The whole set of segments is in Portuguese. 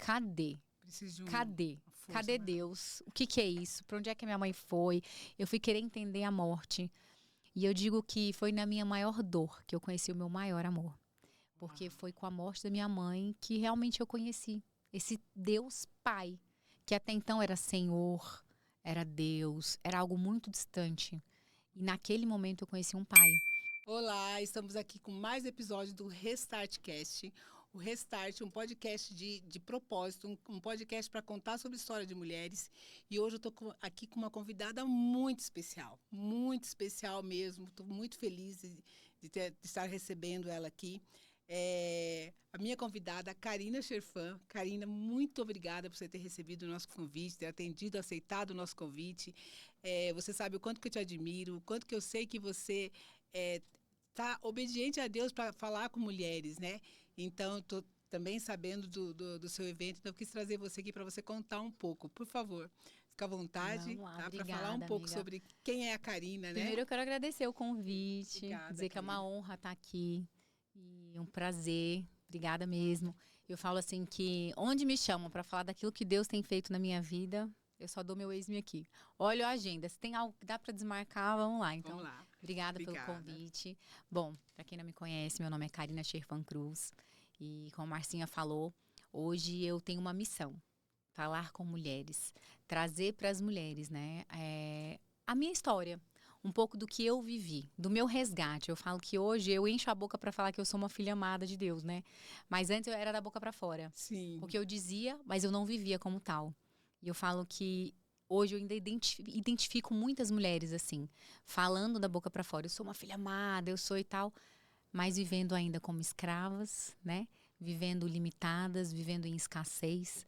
cadê? Preciso de Cadê? força Cadê maior. Deus? O que é isso? Para onde é que a minha mãe foi? Eu fui querer entender a morte. E eu digo que foi na minha maior dor que eu conheci o meu maior amor. Porque foi com a morte da minha mãe que realmente eu conheci esse Deus Pai, que até então era Senhor, era Deus, era algo muito distante. E naquele momento eu conheci um pai. Olá, estamos aqui com mais episódio do Restartcast. O Restart, um podcast de propósito, um podcast para contar sobre história de mulheres. E hoje eu estou aqui com uma convidada muito especial mesmo. Estou muito feliz de estar recebendo ela aqui. A minha convidada, Karina Cherfan. Karina, muito obrigada por você ter recebido o nosso convite, ter atendido, aceitado o nosso convite. Você sabe o quanto que eu te admiro, o quanto que eu sei que você está obediente a Deus para falar com mulheres, né? Então, estou também sabendo do seu evento, então eu quis trazer você aqui para você contar um pouco. Por favor, fica à vontade, Vamos lá, tá? Para obrigada, falar um pouco amiga. sobre quem é a Karina, né? Primeiro eu quero agradecer o convite, Obrigada, dizer que é uma Karina. honra estar aqui e um prazer. Obrigada mesmo. Eu falo assim que onde me chamam para falar daquilo que Deus tem feito na minha vida, eu só dou meu ex-me aqui. Olha a agenda, se tem algo que dá para desmarcar, vamos lá. Então, Vamos lá. obrigada pelo convite. Bom, para quem não me conhece, meu nome é Karina Cherfan Cruz e como a Marcinha falou, hoje eu tenho uma missão. Falar com mulheres, trazer para as mulheres, né, a minha história, um pouco do que eu vivi, do meu resgate. Eu falo que hoje eu encho a boca para falar que eu sou uma filha amada de Deus, né? Mas antes eu era da boca para fora. Sim. Porque eu dizia, mas eu não vivia como tal. E eu falo que hoje eu ainda identifico muitas mulheres assim, falando da boca para fora. Eu sou uma filha amada, eu sou e tal, mas vivendo ainda como escravas, né? Vivendo limitadas, vivendo em escassez.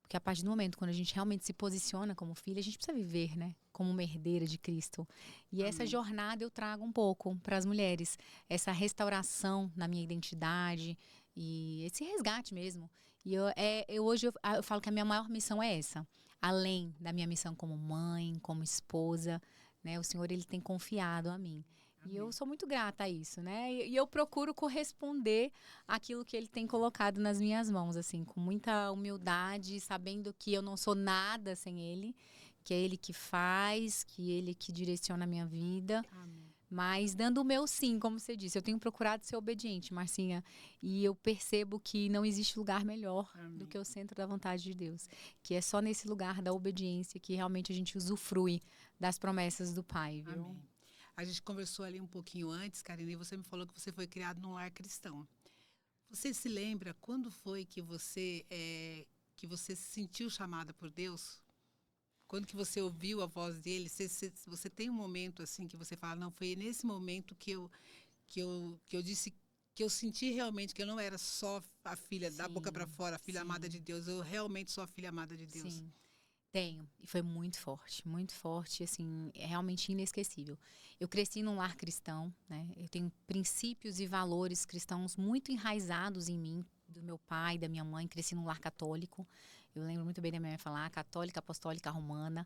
Porque a partir do momento quando a gente realmente se posiciona como filha, a gente precisa viver, né? Como uma herdeira de Cristo. E essa jornada eu trago um pouco para as mulheres. Essa restauração na minha identidade e esse resgate mesmo. E hoje eu falo que a minha maior missão é essa. Além da minha missão como mãe, como esposa, né? O Senhor, Ele tem confiado a mim. E eu sou muito grata a isso, né? E eu procuro corresponder àquilo que Ele tem colocado nas minhas mãos, assim, com muita humildade, sabendo que eu não sou nada sem Ele, que é Ele que faz, que Ele que direciona a minha vida. Amém. Mas dando o meu sim, como você disse. Eu tenho procurado ser obediente, Marcinha. E eu percebo que não existe lugar melhor do que o centro da vontade de Deus. Que é só nesse lugar da obediência que realmente a gente usufrui das promessas do Pai, viu? Amém. A gente conversou ali um pouquinho antes, Karina, e você me falou que você foi criado num lar cristão. Você se lembra quando foi que você se sentiu chamada por Deus? Quando que você ouviu a voz dele? Você tem um momento assim que você fala, não, foi nesse momento que eu disse que eu senti realmente que eu não era só a filha da boca para fora, a filha amada de Deus, eu realmente sou a filha amada de Deus. Sim. Tenho, e foi muito forte, assim, é realmente inesquecível. Eu cresci num lar cristão, né? Eu tenho princípios e valores cristãos muito enraizados em mim, do meu pai, da minha mãe, cresci num lar católico. Eu lembro muito bem da minha mãe falar, católica, apostólica, romana.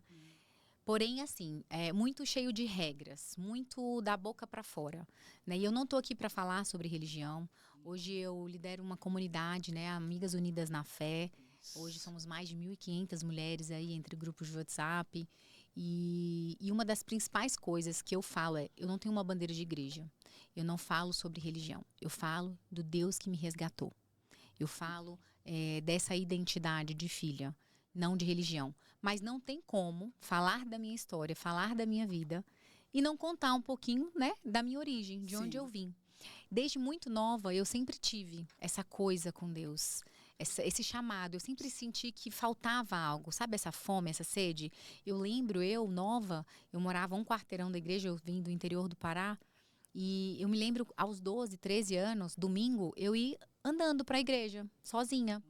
Porém, assim, é muito cheio de regras, muito da boca para fora, né? E eu não estou aqui para falar sobre religião. Hoje eu lidero uma comunidade, né? Amigas Unidas na Fé. Hoje somos mais de 1.500 mulheres aí entre grupos de WhatsApp. E uma das principais coisas que eu falo é, eu não tenho uma bandeira de igreja. Eu não falo sobre religião. Eu falo do Deus que me resgatou. Eu falo dessa identidade de filha, não de religião. Mas não tem como falar da minha história, falar da minha vida e não contar um pouquinho, né, da minha origem, de onde eu vim. Desde muito nova, eu sempre tive essa coisa com Deus, esse chamado. Eu sempre senti que faltava algo, sabe essa fome, essa sede? Eu lembro, nova, eu morava um quarteirão da igreja, eu vim do interior do Pará. E eu me lembro, aos 12, 13 anos, domingo, eu ia andando para a igreja, sozinha.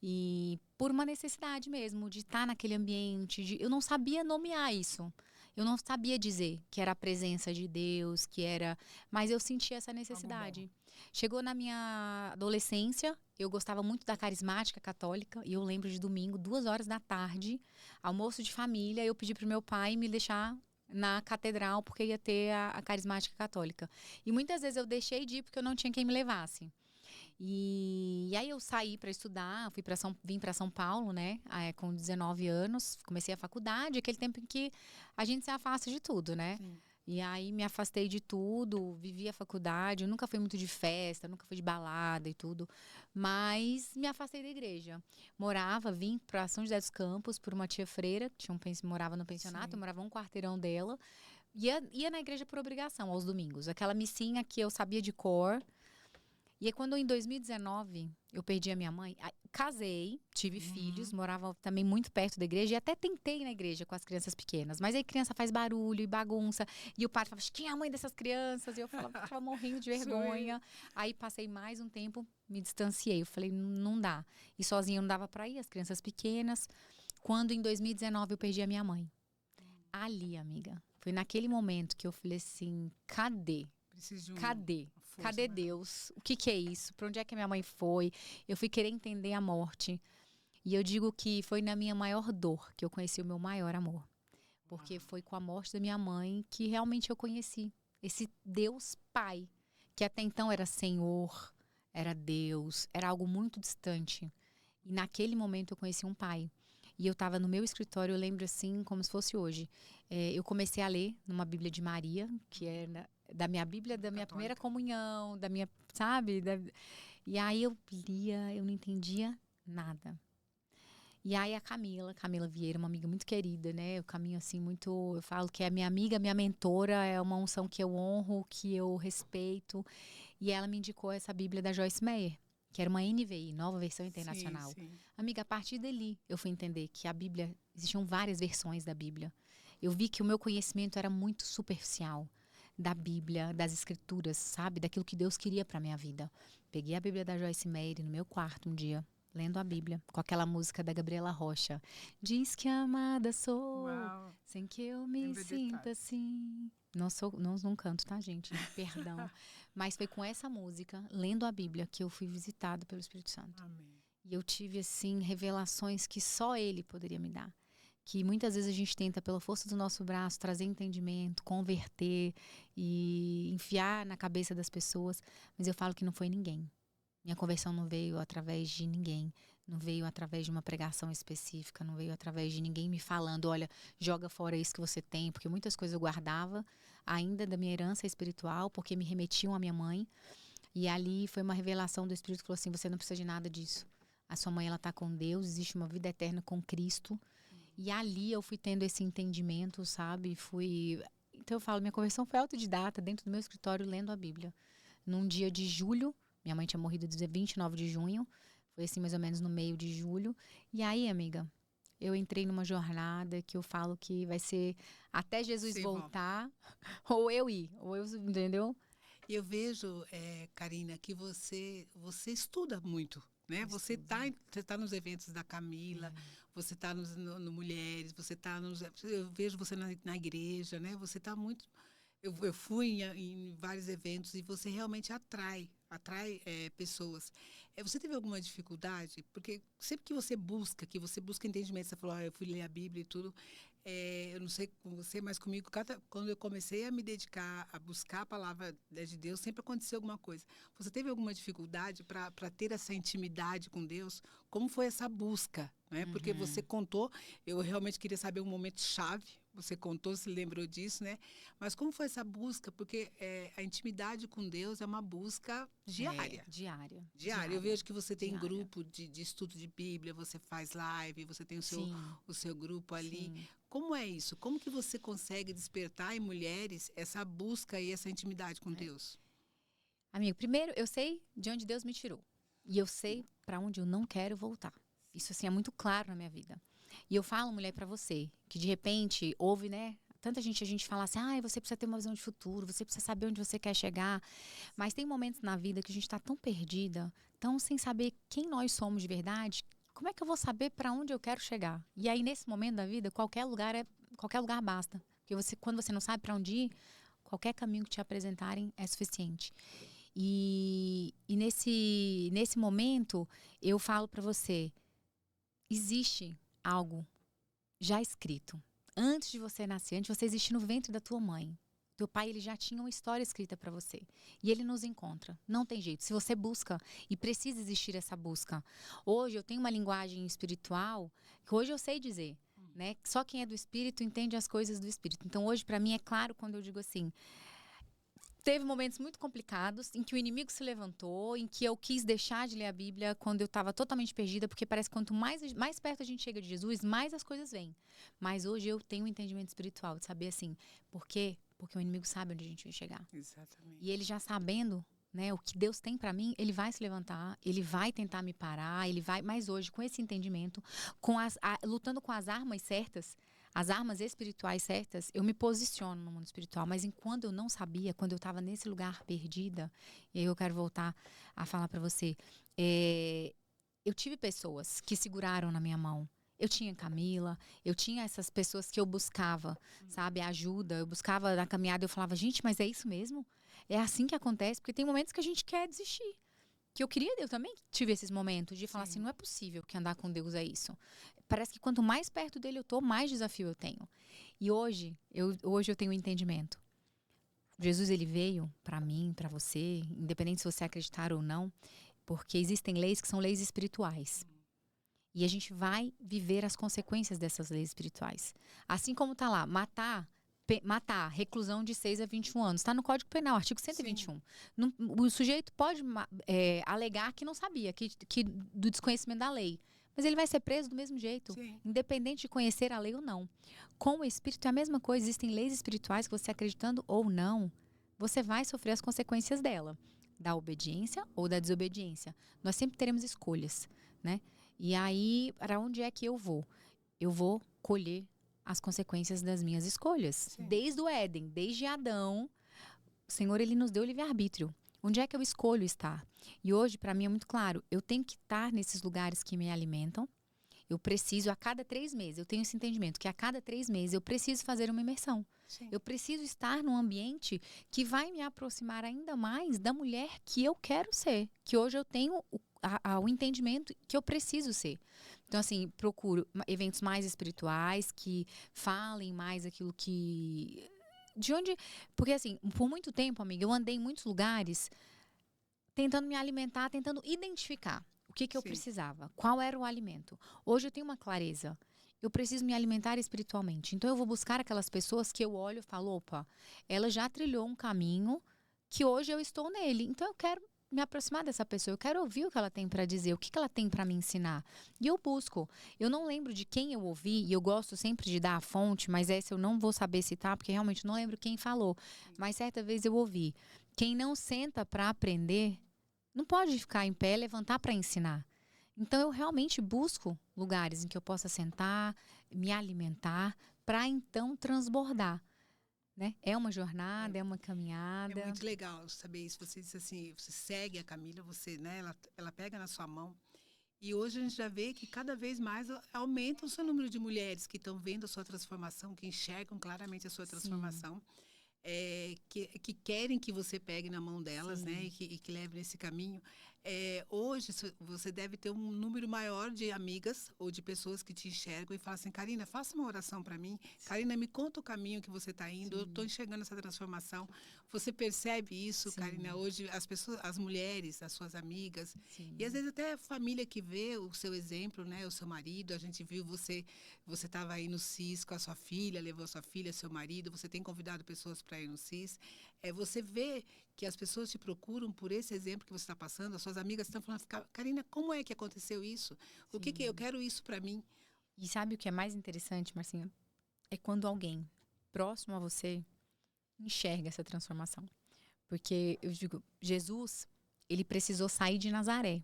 E por uma necessidade mesmo, de estar naquele ambiente. Eu não sabia nomear isso. Eu não sabia dizer que era a presença de Deus, que era... Mas eu sentia essa necessidade. Chegou na minha adolescência, eu gostava muito da carismática católica. E eu lembro de domingo, 2 horas da tarde, almoço de família, eu pedi para o meu pai me deixar na catedral, porque ia ter a carismática católica. E muitas vezes eu deixei de ir porque eu não tinha quem me levasse. E aí eu saí para estudar, vim para São Paulo, né? Com 19 anos, comecei a faculdade, aquele tempo em que a gente se afasta de tudo, né? Sim. E aí me afastei de tudo, vivi a faculdade, eu nunca fui muito de festa, nunca fui de balada e tudo, mas me afastei da igreja. Vim para São José dos Campos por uma tia freira, que morava no pensionato, eu Sim. morava um quarteirão dela. Ia na igreja por obrigação, aos domingos. Aquela missinha que eu sabia de cor. E aí, quando em 2019 eu perdi a minha mãe, casei, tive filhos, morava também muito perto da igreja e até tentei ir na igreja com as crianças pequenas. Mas aí criança faz barulho e bagunça. E o padre falava, quem é a mãe dessas crianças? E eu ficava morrendo de vergonha. Aí passei mais um tempo, me distanciei. Eu falei, não dá. E sozinha não dava pra ir, as crianças pequenas. Quando em 2019 eu perdi a minha mãe. Ali, amiga, foi naquele momento que eu falei assim, cadê? Preciso de Cadê? força, Cadê né? Deus? O que é isso? Para onde é que minha mãe foi? Eu fui querer entender a morte. E eu digo que foi na minha maior dor que eu conheci o meu maior amor. Porque foi com a morte da minha mãe que realmente eu conheci esse Deus Pai, que até então era Senhor, era Deus, era algo muito distante. E naquele momento eu conheci um pai. E eu estava no meu escritório, eu lembro assim, como se fosse hoje. Eu comecei a ler numa Bíblia de Maria, que é da minha Bíblia, da minha primeira Católica. comunhão, da minha, sabe? E aí eu lia, eu não entendia nada. E aí a Camila Vieira, uma amiga muito querida, né? Eu caminho assim muito, eu falo que é minha amiga, minha mentora, é uma unção que eu honro, que eu respeito. E ela me indicou essa Bíblia da Joyce Meyer, que era uma NVI, Nova Versão Sim, Internacional. sim. Amiga, a partir dali eu fui entender que a Bíblia, existiam várias versões da Bíblia. Eu vi que o meu conhecimento era muito superficial da Bíblia, das Escrituras, sabe? Daquilo que Deus queria para minha vida. Peguei a Bíblia da Joyce Meyer no meu quarto um dia, lendo a Bíblia, com aquela música da Gabriela Rocha. Diz que amada sou, Uau. sem que eu me Lembra sinta detalhes. assim. Não canto, tá, gente? Perdão. Mas foi com essa música, lendo a Bíblia, que eu fui visitado pelo Espírito Santo. Amém. E eu tive, assim, revelações que só Ele poderia me dar. Que muitas vezes a gente tenta, pela força do nosso braço, trazer entendimento, converter e enfiar na cabeça das pessoas. Mas eu falo que não foi ninguém. Minha conversão não veio através de ninguém. Não veio através de uma pregação específica. Não veio através de ninguém me falando, olha, joga fora isso que você tem. Porque muitas coisas eu guardava ainda da minha herança espiritual, porque me remetiam à minha mãe. E ali foi uma revelação do Espírito que falou assim, você não precisa de nada disso. A sua mãe, ela está com Deus, existe uma vida eterna com Cristo. E ali eu fui tendo esse entendimento, sabe? Então eu falo, minha conversão foi autodidata, dentro do meu escritório, lendo a Bíblia. Num dia de julho, minha mãe tinha morrido dia 29 de junho, foi assim mais ou menos no meio de julho. E aí, amiga, eu entrei numa jornada que eu falo que vai ser até Jesus Sim, vó. voltar, ou eu ir, entendeu? E eu vejo, Karina, que você estuda muito, né? Você tá nos eventos da Camila, você tá no Mulheres, você tá nos... Eu vejo você na igreja, né? Você tá muito... Eu fui em vários eventos e você realmente atrai pessoas. Você teve alguma dificuldade? Porque sempre que você busca entendimento, você falou, eu fui ler a Bíblia e tudo, eu não sei com você, mas comigo, quando eu comecei a me dedicar a buscar a palavra de Deus, sempre aconteceu alguma coisa. Você teve alguma dificuldade para ter essa intimidade com Deus? Como foi essa busca? Né? Porque você contou, eu realmente queria saber um momento chave, você contou, se lembrou disso, né? Mas como foi essa busca? Porque a intimidade com Deus é uma busca diária. Diária. Eu vejo que você tem Diária. grupo de estudo de Bíblia, você faz live, você tem o seu grupo ali. Sim. Como é isso? Como que você consegue despertar em mulheres essa busca e essa intimidade com Deus? Amigo, primeiro, eu sei de onde Deus me tirou. E eu sei para onde eu não quero voltar. Isso, assim, é muito claro na minha vida. E eu falo, mulher, para você, que de repente houve, né? Tanta gente, a gente fala assim, você precisa ter uma visão de futuro, você precisa saber onde você quer chegar. Mas tem momentos na vida que a gente está tão perdida, tão sem saber quem nós somos de verdade. Como é que eu vou saber para onde eu quero chegar? E aí, nesse momento da vida, qualquer lugar basta. Porque quando você não sabe para onde ir, qualquer caminho que te apresentarem é suficiente. E nesse momento, eu falo para você, existe algo já escrito. Antes de você nascer, antes de você existir no ventre da tua mãe, Teu pai, ele já tinha uma história escrita para você. E ele nos encontra. Não tem jeito. Se você busca, e precisa existir essa busca. Hoje eu tenho uma linguagem espiritual que hoje eu sei dizer, né? Só quem é do espírito entende as coisas do espírito. Então hoje para mim é claro quando eu digo assim, teve momentos muito complicados em que o inimigo se levantou, em que eu quis deixar de ler a Bíblia quando eu estava totalmente perdida, porque parece que quanto mais perto a gente chega de Jesus, mais as coisas vêm. Mas hoje eu tenho um entendimento espiritual de saber assim, por quê? Porque o inimigo sabe onde a gente vai chegar. Exatamente. E ele já sabendo, né, o que Deus tem para mim, ele vai se levantar, ele vai tentar me parar, ele vai. Mas hoje, com esse entendimento, lutando com as armas certas, as armas espirituais certas, eu me posiciono no mundo espiritual. Mas enquanto eu não sabia, quando eu estava nesse lugar perdida, e aí eu quero voltar a falar para você, eu tive pessoas que seguraram na minha mão. Eu tinha Camila, eu tinha essas pessoas que eu buscava, sabe, ajuda. Eu buscava na caminhada, eu falava, gente, mas é isso mesmo? É assim que acontece? Porque tem momentos que a gente quer desistir. Que eu também tive esses momentos de falar assim, não é possível que andar com Deus é isso. Parece que quanto mais perto dele eu tô, mais desafio eu tenho. E hoje eu tenho um entendimento. Jesus, ele veio para mim, para você, independente se você acreditar ou não, porque existem leis que são leis espirituais. E a gente vai viver as consequências dessas leis espirituais. Assim como tá lá, matar, reclusão de 6 a 21 anos. Está no Código Penal, artigo 121. O sujeito pode alegar que não sabia, que do desconhecimento da lei. Mas ele vai ser preso do mesmo jeito, independente de conhecer a lei ou não. Com o espírito é a mesma coisa. Existem leis espirituais que você acreditando ou não, você vai sofrer as consequências dela. Da obediência ou da desobediência. Nós sempre teremos escolhas, né? E aí, para onde é que eu vou? Eu vou colher as consequências das minhas escolhas. Sim. Desde o Éden, desde Adão, o Senhor, ele nos deu livre-arbítrio. Onde é que eu escolho estar? E hoje, para mim, é muito claro. Eu tenho que estar nesses lugares que me alimentam. Eu preciso, a cada 3 meses, eu tenho esse entendimento, que a cada 3 meses eu preciso fazer uma imersão. Sim. Eu preciso estar num ambiente que vai me aproximar ainda mais da mulher que eu quero ser. Que hoje eu tenho o entendimento que eu preciso ser. Então, assim, procuro eventos mais espirituais, que falem mais aquilo que... De onde... Porque, assim, por muito tempo, amiga, eu andei em muitos lugares tentando me alimentar, tentando identificar o que eu precisava, qual era o alimento. Hoje eu tenho uma clareza. Eu preciso me alimentar espiritualmente. Então, eu vou buscar aquelas pessoas que eu olho e falo, opa, ela já trilhou um caminho que hoje eu estou nele. Então, eu quero me aproximar dessa pessoa, eu quero ouvir o que ela tem para dizer, o que ela tem para me ensinar. E eu busco. Eu não lembro de quem eu ouvi, e eu gosto sempre de dar a fonte, mas essa eu não vou saber citar, porque realmente não lembro quem falou. Mas certa vez eu ouvi, quem não senta para aprender, não pode ficar em pé, levantar para ensinar. Então eu realmente busco lugares em que eu possa sentar, me alimentar, para então transbordar. Né? É uma jornada, é uma caminhada. É muito legal saber isso. Você disse assim, você segue a Camila, você, né, ela pega na sua mão. E hoje a gente já vê que cada vez mais aumenta o seu número de mulheres que estão vendo a sua transformação, que enxergam claramente a sua transformação. Que querem que você pegue na mão delas, né, e que leve nesse caminho. Hoje você deve ter um número maior de amigas ou de pessoas que te enxergam e falam assim, Karina, faça uma oração para mim. Karina, me conta o caminho que você está indo. Eu estou enxergando essa transformação. Você percebe isso, Karina? Hoje as pessoas, as mulheres, as suas amigas, e às vezes até a família que vê o seu exemplo, né, o seu marido. A gente viu você estava aí no CIS com a sua filha, levou a sua filha, seu marido. Você tem convidado pessoas para ir no CIS. Você vê que as pessoas te procuram por esse exemplo que você está passando, as suas amigas estão falando, Karina, como é que aconteceu isso? O que eu quero isso para mim? E sabe o que é mais interessante, Marcinha? É quando alguém próximo a você enxerga essa transformação. Porque eu digo, Jesus, ele precisou sair de Nazaré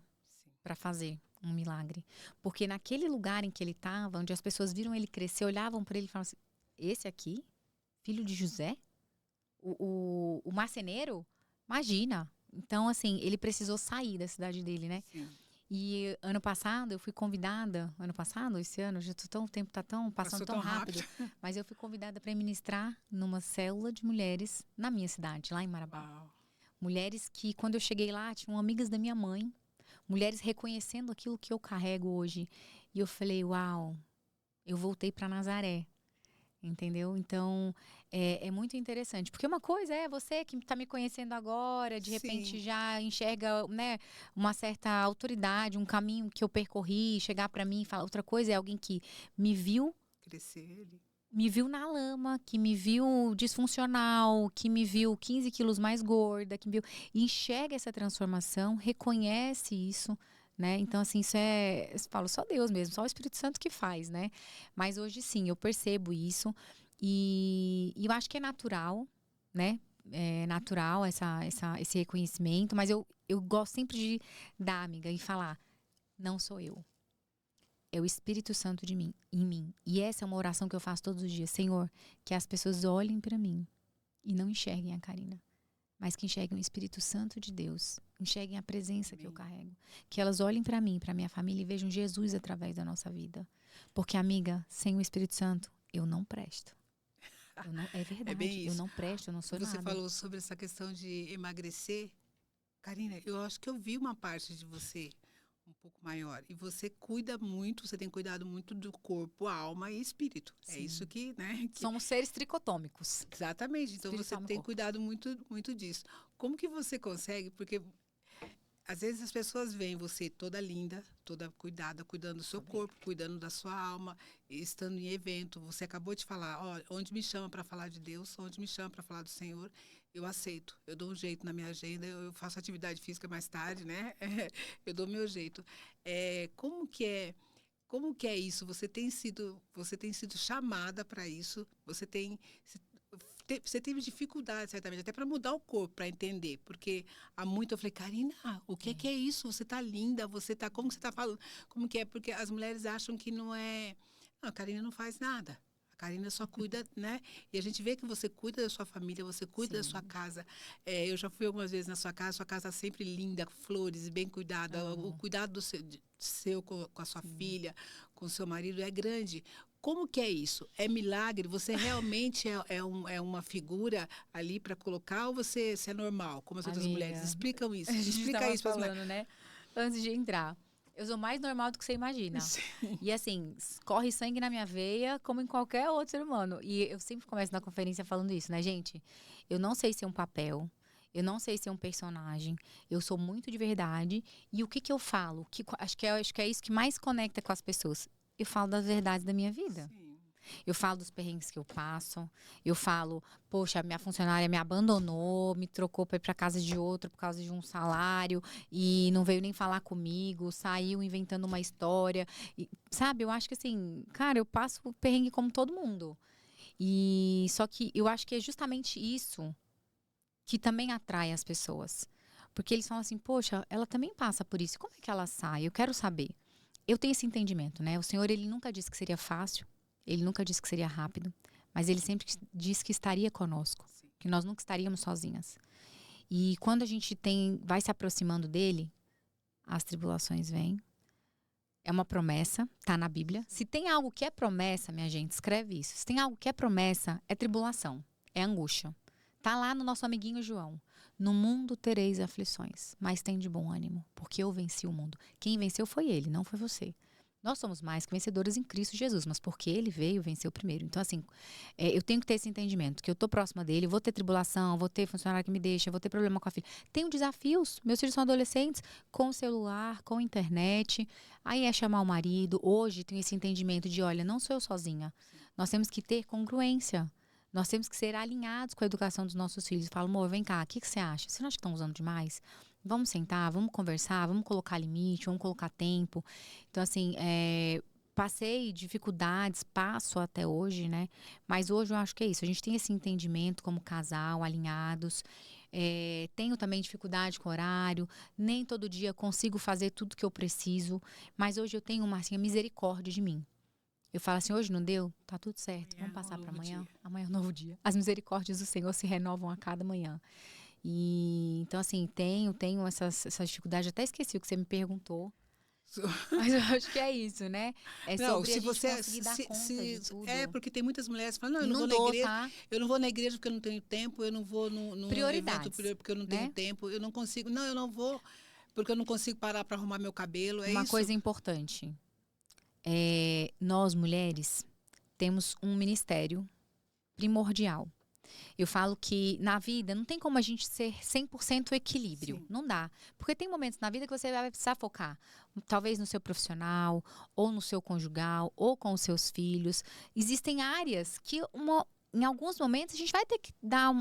para fazer um milagre. Porque naquele lugar em que ele estava, onde as pessoas viram ele crescer, olhavam para ele e falavam assim, esse aqui, filho de José? O marceneiro? Imagina. Então, assim, ele precisou sair da cidade dele, né? Sim. E ano passado eu fui convidada, esse ano, o tempo tá passando tão rápido, mas eu fui convidada para ministrar numa célula de mulheres na minha cidade, lá em Marabá. Uau. Mulheres que, quando eu cheguei lá, tinham amigas da minha mãe, mulheres reconhecendo aquilo que eu carrego hoje. E eu falei, uau, eu voltei para Nazaré. Entendeu? Então, é muito interessante. Porque uma coisa é você que está me conhecendo agora, de repente Sim. já enxerga, né, uma certa autoridade, um caminho que eu percorri, chegar para mim e falar. Outra coisa é alguém que me viu, Crescer ali. me viu na lama, que me viu disfuncional, que me viu 15 quilos mais gorda, que me viu, e enxerga essa transformação, reconhece isso, né? Então, assim, isso eu falo, só Deus mesmo, só o Espírito Santo que faz, né? Mas hoje, sim, eu percebo isso e eu acho que é natural, né? É natural esse reconhecimento, mas eu gosto sempre de dar, amiga, e falar, não sou eu. É o Espírito Santo em mim. E essa é uma oração que eu faço todos os dias. Senhor, que as pessoas olhem para mim e não enxerguem a Karina, mas que enxerguem o Espírito Santo de Deus, enxerguem a presença que eu carrego. Que elas olhem para mim, para minha família e vejam Jesus através da nossa vida. Porque, amiga, sem o Espírito Santo, eu não presto. É É bem verdade, eu isso. não presto, eu não sou Você nada. falou sobre essa questão de emagrecer. Karina, eu acho que eu vi uma parte de você um pouco maior. E você cuida muito, você tem cuidado muito do corpo, alma e espírito. É isso Sim. que, né? Somos seres tricotômicos. Exatamente. Então Espírito, você alma e tem corpo. cuidado muito, muito disso. Como que você consegue? Porque às vezes as pessoas veem você toda linda, toda cuidada, cuidando do seu corpo, cuidando da sua alma, estando em evento. Você acabou de falar, ó, onde me chama para falar de Deus, onde me chama para falar do Senhor, eu aceito. Eu dou um jeito na minha agenda, eu faço atividade física mais tarde, né? Eu dou meu jeito. Como que é isso? Você tem sido chamada para isso? Você teve dificuldade, certamente, até para mudar o corpo, para entender. Porque há muito eu falei, Karina, o que é isso? Você tá linda, como que você tá falando? Como que é? Porque as mulheres acham que não é. Não, a Karina não faz nada. A Karina só cuida, né? E a gente vê que você cuida da sua família, você cuida da sua Sim. casa. Eu já fui algumas vezes na sua casa sempre linda, flores, bem cuidada. O Amo. cuidado seu com a sua Sim. filha, com o seu marido é grande. Como que é isso? É milagre? Você realmente é uma figura ali para colocar ou você é normal, como as outras mulheres? Amiga, Explicam a isso. gente Explica estava isso para as mulheres. falando, né? Antes de entrar. Eu sou mais normal do que você imagina. Sim. E assim, corre sangue na minha veia, como em qualquer outro ser humano. E eu sempre começo na conferência falando isso, né, gente? Eu não sei ser um papel, eu não sei ser um personagem, eu sou muito de verdade. E o que que eu falo? Acho que é isso que mais conecta com as pessoas. Eu falo das verdades da minha vida. Sim. Eu falo dos perrengues que eu passo. Eu falo, poxa, minha funcionária me abandonou, me trocou para ir para casa de outra por causa de um salário e não veio nem falar comigo, saiu inventando uma história. E, sabe, eu acho que assim, cara, eu passo o perrengue como todo mundo. E só que eu acho que é justamente isso que também atrai as pessoas. Porque eles falam assim, poxa, ela também passa por isso. Como é que ela sai? Eu quero saber. Eu tenho esse entendimento, né? O Senhor, ele nunca disse que seria fácil, ele nunca disse que seria rápido, mas ele sempre disse que estaria conosco, Sim. que nós nunca estaríamos sozinhas. E quando a gente vai se aproximando dele, as tribulações vêm. É uma promessa, tá na Bíblia. Se tem algo que é promessa, minha gente, escreve isso. Se tem algo que é promessa, é tribulação, é angústia. Tá lá no nosso amiguinho João. No mundo tereis aflições, mas tem de bom ânimo, porque eu venci o mundo. Quem venceu foi ele, não foi você. Nós somos mais que vencedores em Cristo Jesus, mas porque ele veio, venceu primeiro. Então, assim, eu tenho que ter esse entendimento, que eu tô próxima dele, vou ter tribulação, vou ter funcionário que me deixa, vou ter problema com a filha. Tenho desafios, meus filhos são adolescentes, com celular, com internet. Aí é chamar o marido. Hoje tenho esse entendimento de, olha, não sou eu sozinha. Nós temos que ter congruência. Nós temos que ser alinhados com a educação dos nossos filhos. Falo, amor, vem cá, o que você acha? Você não acha que estão usando demais? Vamos sentar, vamos conversar, vamos colocar limite, vamos colocar tempo. Então, assim, passei dificuldades, passo até hoje, né? Mas hoje eu acho que é isso. A gente tem esse entendimento como casal, alinhados. Tenho também dificuldade com horário. Nem todo dia consigo fazer tudo que eu preciso. Mas hoje eu tenho, Marcinha, misericórdia de mim. Eu falo assim, hoje não deu? Tá tudo certo. Amanhã Vamos é um passar para novo amanhã? dia. Amanhã é um novo dia. As misericórdias do Senhor se renovam a cada manhã. E então, assim, tenho essas dificuldades. Até esqueci o que você me perguntou. Mas eu acho que é isso, né? É Não, sobre se a gente você conseguir dar conta de tudo. porque tem muitas mulheres que falam, não, eu E não não vou na dou, igreja, tá? eu não vou na igreja porque eu não tenho tempo, eu não vou num evento Prioridades, porque eu não tenho né? tempo, eu não consigo, não, eu não vou porque eu não consigo parar para arrumar meu cabelo, é Uma isso? coisa importante. Nós, mulheres, temos um ministério primordial. Eu falo que na vida não tem como a gente ser 100% equilíbrio. Sim. Não dá. Porque tem momentos na vida que você vai precisar focar. Talvez no seu profissional, ou no seu conjugal, ou com os seus filhos. Existem áreas que em alguns momentos a gente vai ter que dar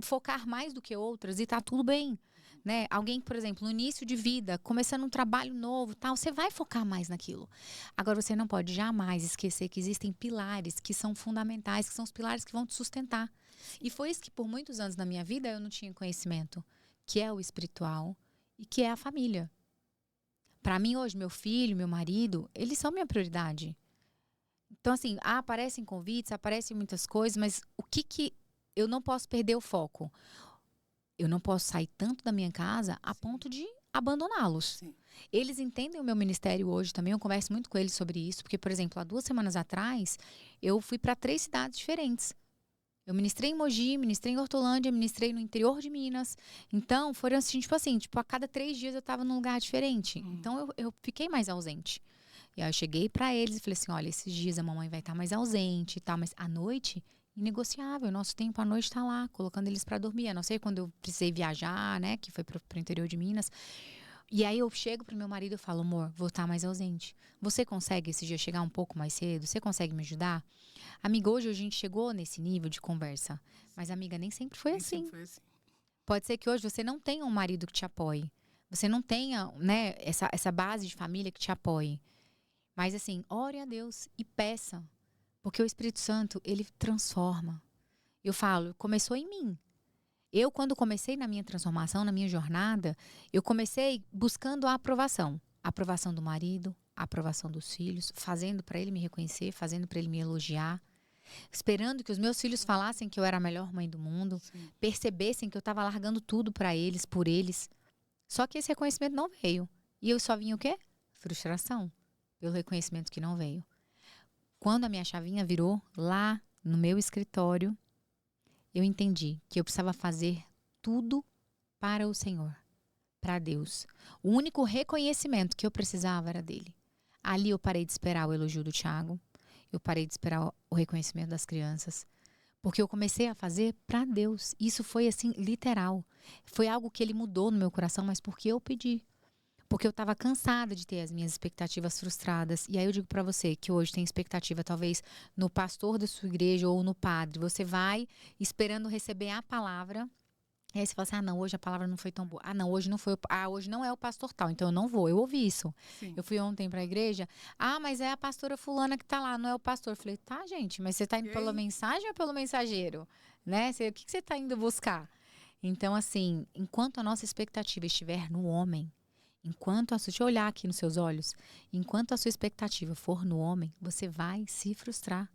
focar mais do que outras e tá tudo bem. Né? Alguém, por exemplo, no início de vida, começando um trabalho novo, tal, você vai focar mais naquilo. Agora, você não pode jamais esquecer que existem pilares que são fundamentais, que são os pilares que vão te sustentar. E foi isso que por muitos anos na minha vida eu não tinha conhecimento, que é o espiritual e que é a família. Para mim hoje, meu filho, meu marido, eles são minha prioridade. Então assim, aparecem convites, aparecem muitas coisas, mas o que eu não posso perder o foco? Eu não posso sair tanto da minha casa a ponto de abandoná-los. Sim. Eles entendem o meu ministério hoje também, eu converso muito com eles sobre isso, porque, por exemplo, há 2 semanas atrás, eu fui para 3 cidades diferentes. Eu ministrei em Mogi, ministrei em Hortolândia, ministrei no interior de Minas. Então, foram assim, a cada 3 dias eu estava num lugar diferente. Então, eu fiquei mais ausente. E aí eu cheguei para eles e falei assim, olha, esses dias a mamãe vai estar mais ausente e tal, mas à noite, inegociável. Nosso tempo à noite está lá, colocando eles para dormir. A não ser quando eu precisei viajar, né, que foi pro interior de Minas. E aí eu chego pro meu marido e falo, amor, vou estar mais ausente. Você consegue esse dia chegar um pouco mais cedo? Você consegue me ajudar? Amiga, hoje a gente chegou nesse nível de conversa. Mas, amiga, nem sempre foi assim. Sempre foi assim. Pode ser que hoje você não tenha um marido que te apoie. Você não tenha, né, essa base de família que te apoie. Mas, assim, ore a Deus e peça. Porque o Espírito Santo, ele transforma. Eu falo, começou em mim. Eu, quando comecei na minha transformação, na minha jornada, eu comecei buscando a aprovação. A aprovação do marido, a aprovação dos filhos, fazendo para ele me reconhecer, fazendo para ele me elogiar. Esperando que os meus filhos falassem que eu era a melhor mãe do mundo, Sim. percebessem que eu estava largando tudo para eles, por eles. Só que esse reconhecimento não veio. E eu só vinha o quê? Frustração pelo reconhecimento que não veio. Quando a minha chavinha virou lá no meu escritório, eu entendi que eu precisava fazer tudo para o Senhor, para Deus. O único reconhecimento que eu precisava era dele. Ali eu parei de esperar o elogio do Thiago. Eu parei de esperar o reconhecimento das crianças. Porque eu comecei a fazer para Deus. Isso foi assim, literal. Foi algo que ele mudou no meu coração, mas porque eu pedi. Porque eu estava cansada de ter as minhas expectativas frustradas. E aí eu digo para você que hoje tem expectativa talvez no pastor da sua igreja ou no padre. Você vai esperando receber a palavra. E aí você fala assim, não, hoje a palavra não foi tão boa. Não, hoje não foi. Hoje não é o pastor tal, então eu não vou. Eu ouvi isso. Sim. Eu fui ontem para a igreja. Mas é a pastora fulana que tá lá, não é o pastor. Eu falei, tá, gente, mas você tá indo pela mensagem ou pelo mensageiro? Né? O que você tá indo buscar? Então, assim, enquanto a nossa expectativa estiver no homem, deixa eu olhar aqui nos seus olhos, enquanto a sua expectativa for no homem, você vai se frustrar.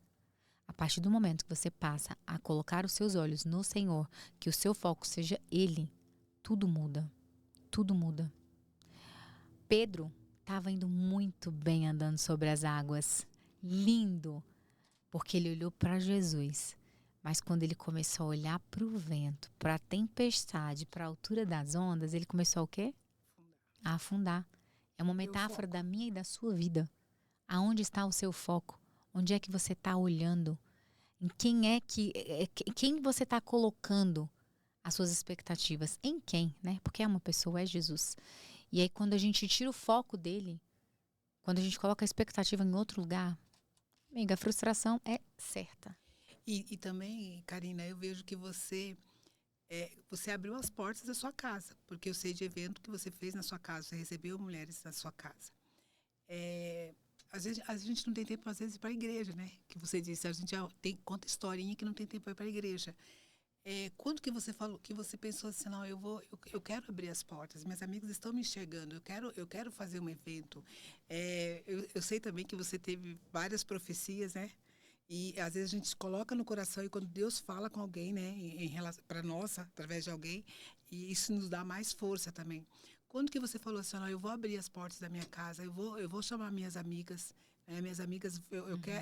A partir do momento que você passa a colocar os seus olhos no Senhor, que o seu foco seja Ele, tudo muda. Tudo muda. Pedro estava indo muito bem andando sobre as águas. Lindo. Porque ele olhou para Jesus. Mas quando ele começou a olhar para o vento, para a tempestade, para a altura das ondas, ele começou a o quê? A afundar. É uma metáfora da minha e da sua vida. Aonde está o seu foco? Onde é que você está olhando? Em quem você está colocando as suas expectativas? Em quem, né? Porque é uma pessoa, é Jesus. E aí quando a gente tira o foco dele, quando a gente coloca a expectativa em outro lugar, amiga, a frustração é certa. E também, Karina, eu vejo que você abriu as portas da sua casa, porque eu sei de evento que você fez na sua casa, você recebeu mulheres na sua casa. Às vezes a gente não tem tempo, às vezes, para a igreja, né? Que você disse, a gente conta historinha que não tem tempo para a igreja. Quando que você falou, que você pensou assim, não, eu quero abrir as portas, minhas amigas estão me enxergando, eu quero fazer um evento. Eu sei também que você teve várias profecias, né? E às vezes a gente coloca no coração e quando Deus fala com alguém, né, para nós, através de alguém, e isso nos dá mais força também. Quando que você falou assim, eu vou abrir as portas da minha casa, eu vou chamar minhas amigas, né,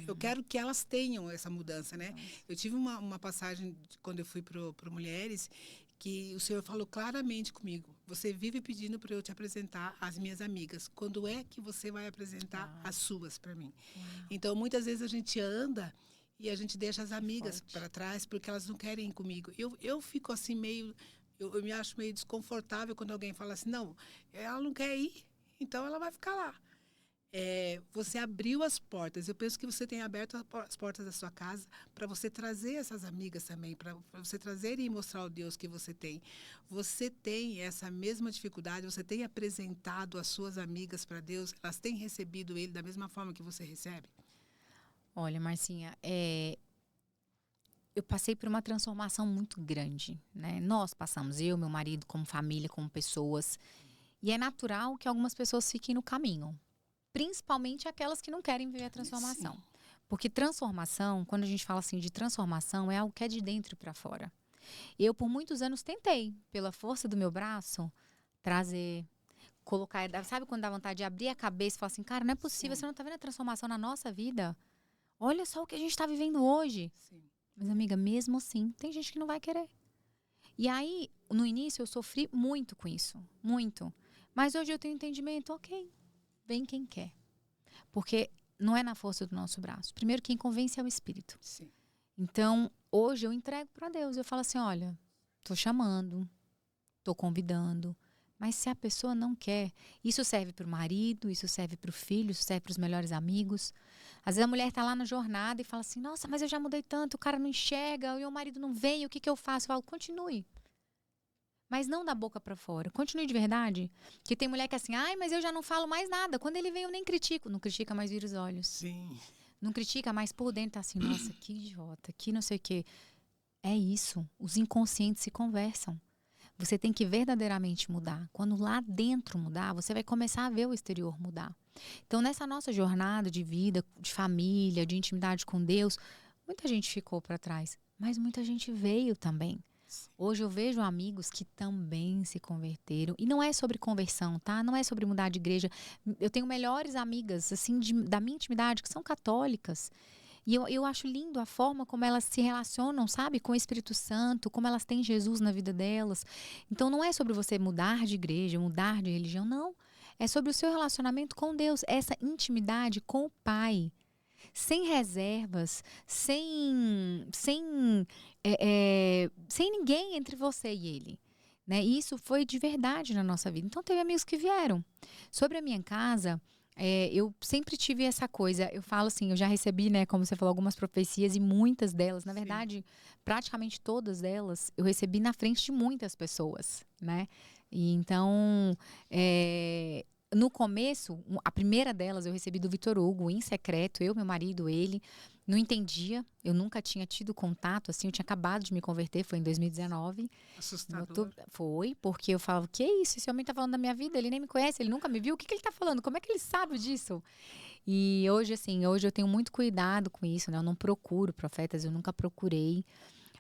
eu quero que elas tenham essa mudança, né? Eu tive uma passagem quando eu fui para Mulheres, que o Senhor falou claramente comigo, você vive pedindo para eu te apresentar as minhas amigas, quando é que você vai apresentar as suas para mim? Então, muitas vezes a gente anda e a gente deixa as amigas para trás porque elas não querem ir comigo. Eu fico assim meio, eu me acho meio desconfortável quando alguém fala assim, não, ela não quer ir, então ela vai ficar lá. Você abriu as portas. Eu penso que você tem aberto as portas da sua casa para você trazer essas amigas também, para você trazer e mostrar o Deus que você tem. Você tem essa mesma dificuldade, você tem apresentado as suas amigas para Deus, elas têm recebido Ele da mesma forma que você recebe? Olha, Marcinha, eu passei por uma transformação muito grande, né? Nós passamos, eu, meu marido, como família, como pessoas. E é natural que algumas pessoas fiquem no caminho. Principalmente aquelas que não querem viver a transformação. Sim. Porque transformação, quando a gente fala assim de transformação, é algo que é de dentro para fora. Eu, por muitos anos, tentei, pela força do meu braço, trazer, colocar... Sabe quando dá vontade de abrir a cabeça e falar assim, cara, não é possível, Sim. você não tá vendo a transformação na nossa vida? Olha só o que a gente tá vivendo hoje. Sim. Mas, amiga, mesmo assim, tem gente que não vai querer. E aí, no início, eu sofri muito com isso. Muito. Mas hoje eu tenho entendimento, ok, vem quem quer. Porque não é na força do nosso braço. Primeiro, quem convence é o Espírito. Sim. Então, hoje eu entrego para Deus. Eu falo assim, olha, tô chamando, tô convidando. Mas se a pessoa não quer, isso serve para o marido, isso serve para o filho, isso serve para os melhores amigos. Às vezes a mulher tá lá na jornada e fala assim, nossa, mas eu já mudei tanto, o cara não enxerga, o meu marido não vem, o que eu faço? Eu falo, continue. Mas não da boca para fora. Continue de verdade. Que tem mulher que é assim, ai, mas eu já não falo mais nada. Quando ele vem, eu nem critico. Não critica, mas vira os olhos. Sim. Não critica, mas por dentro tá assim, nossa, que idiota, que não sei o quê. É isso. Os inconscientes se conversam. Você tem que verdadeiramente mudar. Quando lá dentro mudar, você vai começar a ver o exterior mudar. Então, nessa nossa jornada de vida, de família, de intimidade com Deus, muita gente ficou para trás. Mas muita gente veio também. Hoje eu vejo amigos que também se converteram. E não é sobre conversão, tá? Não é sobre mudar de igreja. Eu tenho melhores amigas, assim, da minha intimidade, que são católicas. E eu acho lindo a forma como elas se relacionam, sabe? Com o Espírito Santo, como elas têm Jesus na vida delas. Então não é sobre você mudar de igreja, mudar de religião, não. É sobre o seu relacionamento com Deus, essa intimidade com o Pai. Sem reservas, sem ninguém entre você e ele. Né? E isso foi de verdade na nossa vida. Então, teve amigos que vieram. Sobre a minha casa, eu sempre tive essa coisa. Eu falo assim, eu já recebi, né, como você falou, algumas profecias e muitas delas, na verdade, praticamente todas delas, eu recebi na frente de muitas pessoas, né? E então, no começo, a primeira delas eu recebi do Vitor Hugo, em secreto, eu, meu marido, ele. Não entendia, eu nunca tinha tido contato, assim, eu tinha acabado de me converter, foi em 2019. Assustador. Foi, porque eu falava, que é isso? Esse homem tá falando da minha vida, ele nem me conhece, ele nunca me viu, o que ele tá falando? Como é que ele sabe disso? E hoje, assim, hoje eu tenho muito cuidado com isso, né? Eu não procuro profetas, eu nunca procurei.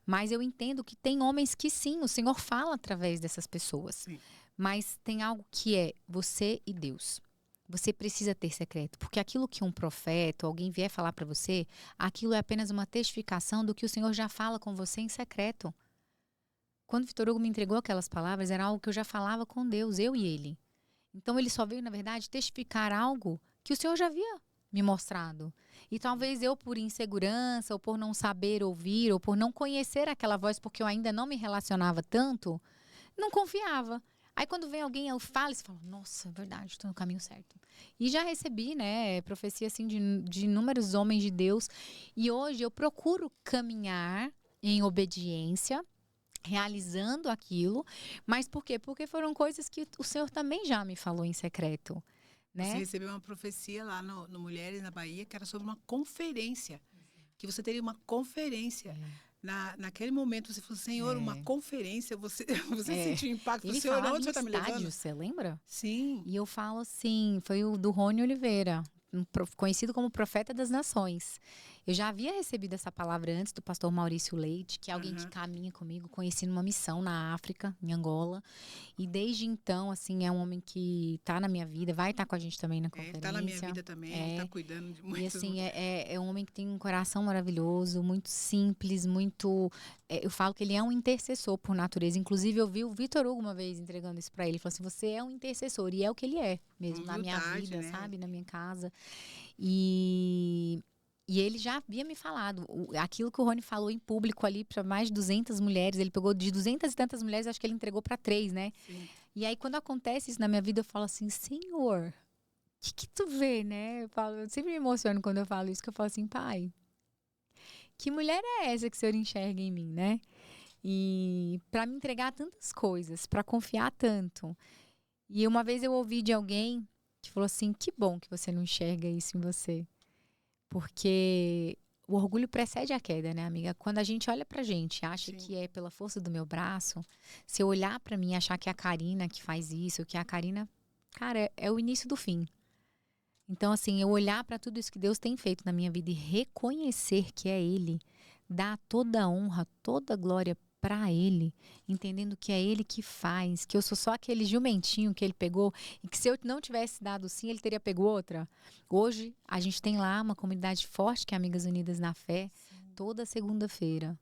Mas eu entendo que tem homens que sim, o Senhor fala através dessas pessoas. Sim. Mas tem algo que é você e Deus. Você precisa ter secreto, porque aquilo que um profeta, alguém vier falar para você, aquilo é apenas uma testificação do que o Senhor já fala com você em secreto. Quando o Vitor Hugo me entregou aquelas palavras, era algo que eu já falava com Deus, eu e ele. Então ele só veio, na verdade, testificar algo que o Senhor já havia me mostrado. E talvez eu, por insegurança, ou por não saber ouvir, ou por não conhecer aquela voz, porque eu ainda não me relacionava tanto, não confiava. Aí quando vem alguém, eu falo, e você fala, nossa, é verdade, estou no caminho certo. E já recebi, né, profecia assim de inúmeros homens de Deus. E hoje eu procuro caminhar em obediência, realizando aquilo. Mas por quê? Porque foram coisas que o Senhor também já me falou em secreto. Né? Você recebeu uma profecia lá no Mulheres na Bahia, que era sobre uma conferência. Que você teria uma conferência. Naquele momento, você falou, Senhor, uma conferência, você sentiu o impacto do Senhor, onde você está me levando? Você lembra? Sim. E eu falo assim, foi o do Rony Oliveira, conhecido como Profeta das Nações. Eu já havia recebido essa palavra antes do pastor Maurício Leite, que é alguém que caminha comigo, conheci numa missão na África, em Angola. E desde então, assim, é um homem que está na minha vida, vai estar com a gente também na conferência. Está na minha vida também, está cuidando de muitos. E assim, é um homem que tem um coração maravilhoso, muito simples, muito... eu falo que ele é um intercessor por natureza. Inclusive, eu vi o Vitor Hugo uma vez entregando isso para ele. Ele falou assim, você é um intercessor. E é o que ele é mesmo, na minha vida, né? Sabe? Na minha casa. E E ele já havia me falado, aquilo que o Rony falou em público ali para mais de 200 mulheres, ele pegou de 200 e tantas mulheres, acho que ele entregou para 3, né? Sim. E aí quando acontece isso na minha vida, eu falo assim, Senhor, o que tu vê, né? Eu sempre me emociono quando eu falo isso, que eu falo assim, pai, que mulher é essa que o Senhor enxerga em mim, né? E para me entregar tantas coisas, para confiar tanto. E uma vez eu ouvi de alguém que falou assim, que bom que você não enxerga isso em você. Porque o orgulho precede a queda, né, amiga? Quando a gente olha pra gente e acha Sim. que é pela força do meu braço, se eu olhar pra mim e achar que é a Karina que faz isso, que a Karina, cara, é o início do fim. Então, assim, eu olhar pra tudo isso que Deus tem feito na minha vida e reconhecer que é Ele, dar toda a honra, toda a glória pra Ele, entendendo que é Ele que faz, que eu sou só aquele jumentinho que Ele pegou e que se eu não tivesse dado sim, Ele teria pego outra. Hoje, a gente tem lá uma comunidade forte que é Amigas Unidas na Fé, toda segunda-feira,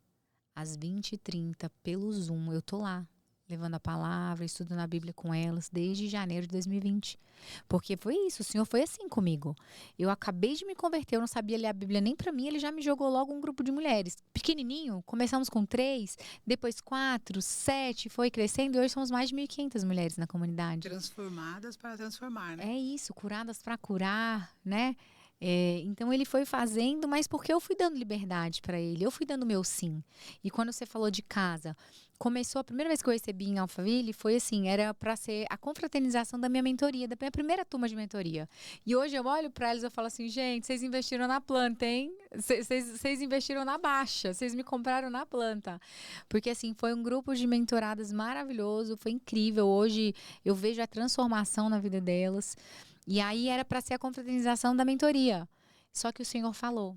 às 20h30, pelo Zoom, eu tô lá, levando a palavra, estudando a Bíblia com elas, desde janeiro de 2020. Porque foi isso, o Senhor foi assim comigo. Eu acabei de me converter, eu não sabia ler a Bíblia nem pra mim, Ele já me jogou logo um grupo de mulheres. Pequenininho, começamos com 3, depois 4, 7, foi crescendo e hoje somos mais de 1.500 mulheres na comunidade. Transformadas para transformar, né? É isso, curadas para curar, né? Então ele foi fazendo, mas porque eu fui dando liberdade para ele, eu fui dando meu sim. E quando você falou de casa, começou a primeira vez que eu recebi em Alphaville, foi assim, era para ser a confraternização da minha mentoria, da minha primeira turma de mentoria. E hoje eu olho para eles e eu falo assim, gente, vocês investiram na planta, hein? Vocês investiram na baixa, vocês me compraram na planta. Porque assim, foi um grupo de mentoradas maravilhoso, foi incrível. Hoje eu vejo a transformação na vida delas. E aí era para ser a confraternização da mentoria. Só que o Senhor falou,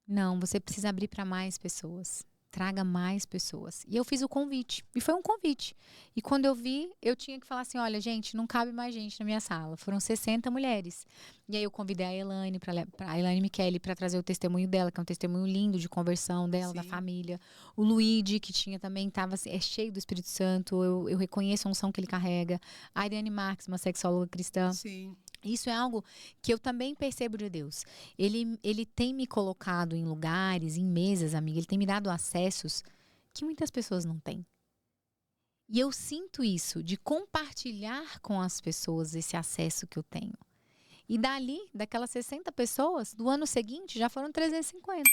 não, você precisa abrir para mais pessoas. Traga mais pessoas. E eu fiz o convite. E foi um convite. E quando eu vi, eu tinha que falar assim, olha, gente, não cabe mais gente na minha sala. Foram 60 mulheres. E aí eu convidei a Elaine, a Elaine Michele, para trazer o testemunho dela, que é um testemunho lindo de conversão dela, Sim. da família. O Luigi, que tinha também, estava cheio do Espírito Santo. Eu reconheço a unção que ele carrega. A Ariane Marques, uma sexóloga cristã. Sim. Isso é algo que eu também percebo de Deus. Ele tem me colocado em lugares, em mesas, amiga. Ele tem me dado acessos que muitas pessoas não têm. E eu sinto isso, de compartilhar com as pessoas esse acesso que eu tenho. E dali, daquelas 60 pessoas, do ano seguinte, já foram 350.